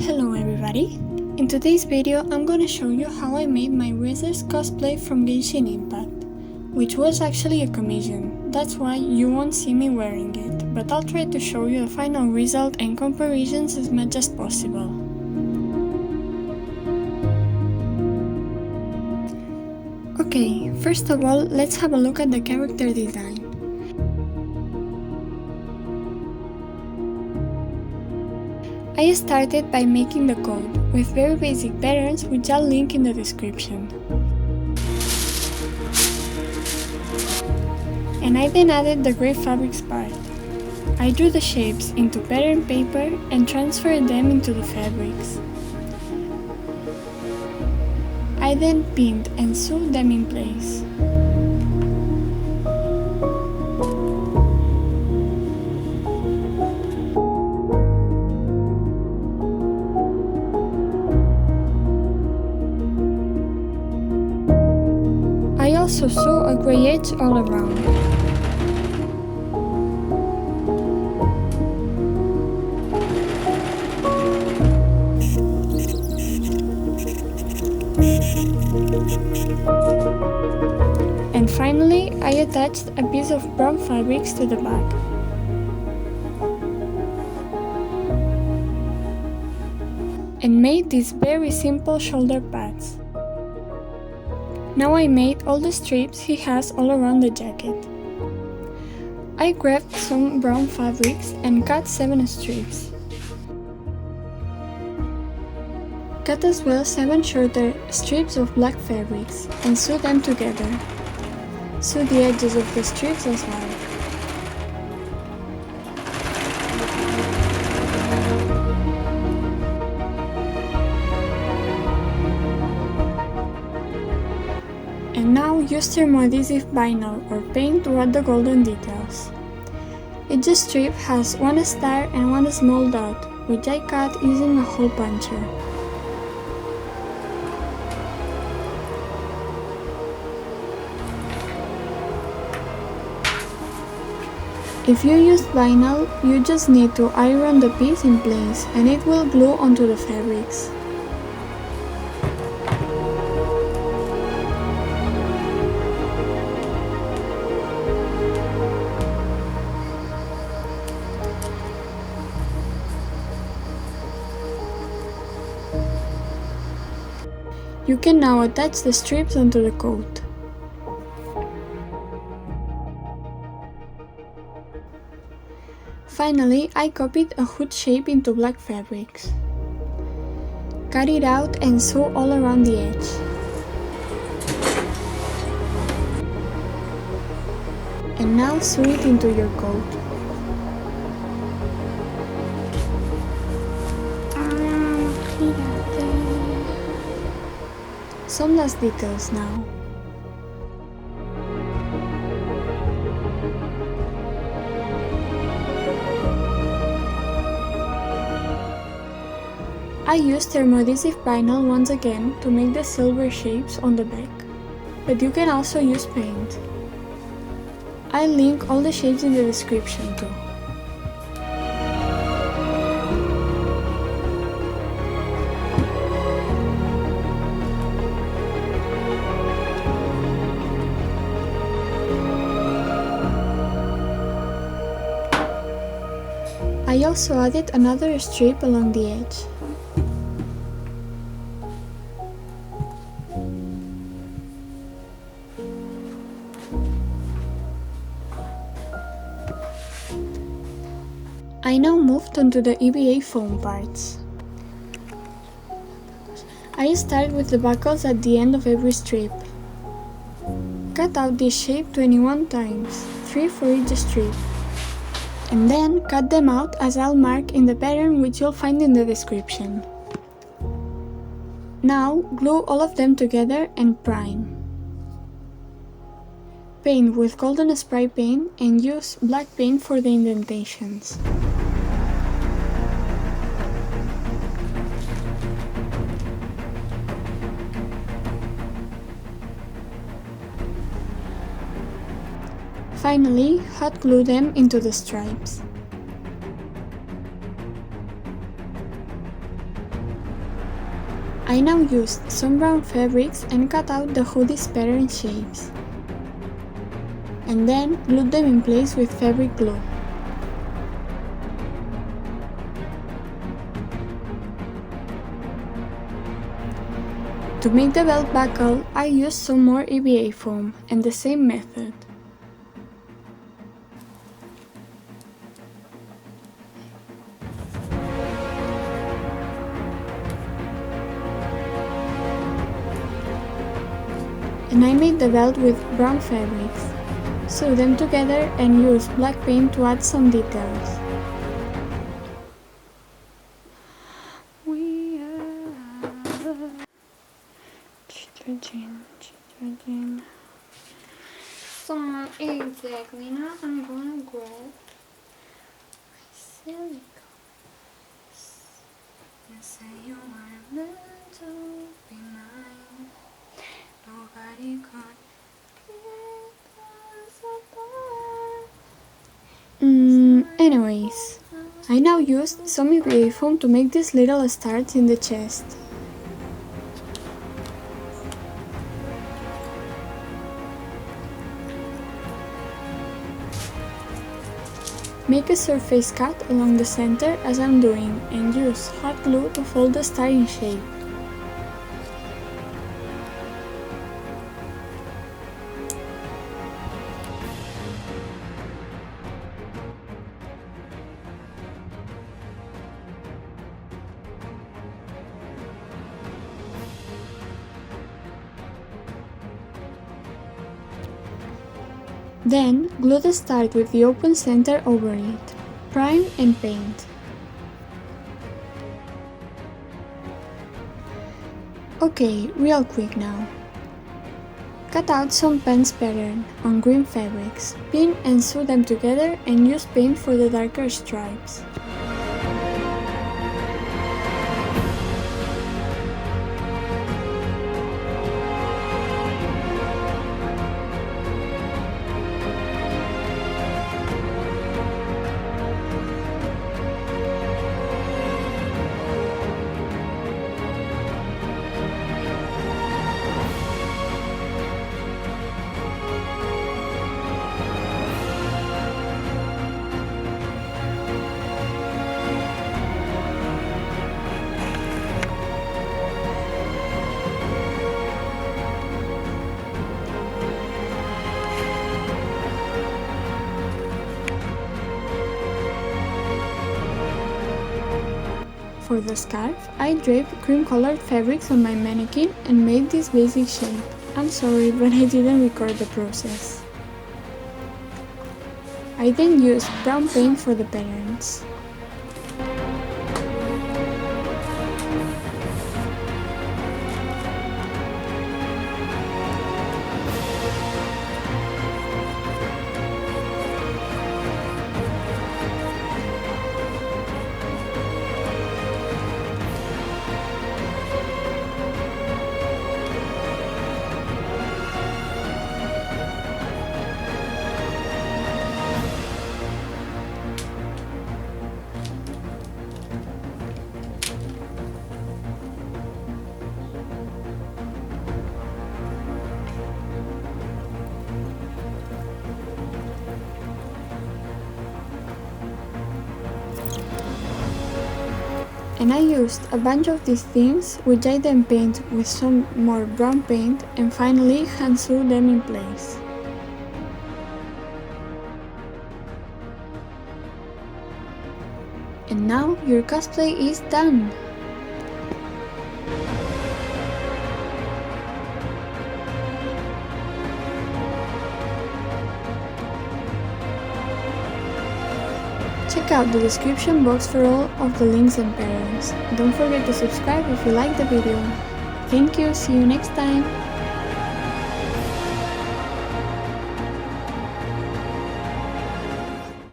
Hello everybody! In today's video I'm gonna show you how I made my Wizard's cosplay from Genshin Impact, which was actually a commission. That's why you won't see me wearing it, but I'll try to show you the final result and comparisons as much as possible. Okay, first of all, let's have a look at the character design. I started by making the code, with very basic patterns which I'll link in the description. And I then added the grey fabrics part. I drew the shapes into pattern paper and transferred them into the fabrics. I then pinned and sewed them in place. I also sew a grey edge all around. And finally, I attached a piece of brown fabrics to the back. And made these very simple shoulder pads. Now I made all the strips he has all around the jacket. I grabbed some brown fabrics and cut 7 strips. Cut as well 7 shorter strips of black fabrics and sew them together. Sew the edges of the strips as well. And now use thermoadhesive vinyl or paint to add the golden details. Each strip has 1 star and 1 small dot, which I cut using a hole puncher. If you use vinyl, you just need to iron the piece in place and it will glue onto the fabrics. You can now attach the strips onto the coat. Finally, I copied a hood shape into black fabrics. Cut it out and sew all around the edge. And now sew it into your coat. Some last details now. I used thermoadhesive vinyl once again to make the silver shapes on the back, but you can also use paint. I'll link all the shapes in the description too. I also added another strip along the edge. I now moved on to the EVA foam parts. I start with the buckles at the end of every strip. Cut out this shape 21 times, 3 for each strip. And then cut them out as I'll mark in the pattern which you'll find in the description. Now glue all of them together and prime. Paint with golden spray paint and use black paint for the indentations. Finally, hot glue them into the stripes. I now used some brown fabrics and cut out the hoodie's pattern shapes, and then glued them in place with fabric glue. To make the belt buckle, I used some more EVA foam and the same method. And I made the belt with brown fabrics, sewed them together and used black paint to add some details. So exactly now I'm gonna grab my silicone and say you were meant to be mine. Nobody could keep us apart. Anyways, I now used some EVA foam to make these little stars in the chest. Make a surface cut along the center as I'm doing and use hot glue to fold the star in shape. Then, glue the star with the open center over it. Prime and paint. Okay, real quick now. Cut out some pants pattern on green fabrics, pin and sew them together and use paint for the darker stripes. For the scarf, I draped cream-colored fabrics on my mannequin and made this basic shape. I'm sorry, but I didn't record the process. I then used brown paint for the patterns. And I used a bunch of these themes, which I then paint with some more brown paint and finally hand sew them in place. And now your cosplay is done! Check out the description box for all of the links and patterns. Don't forget to subscribe if you like the video. Thank you, see you next time!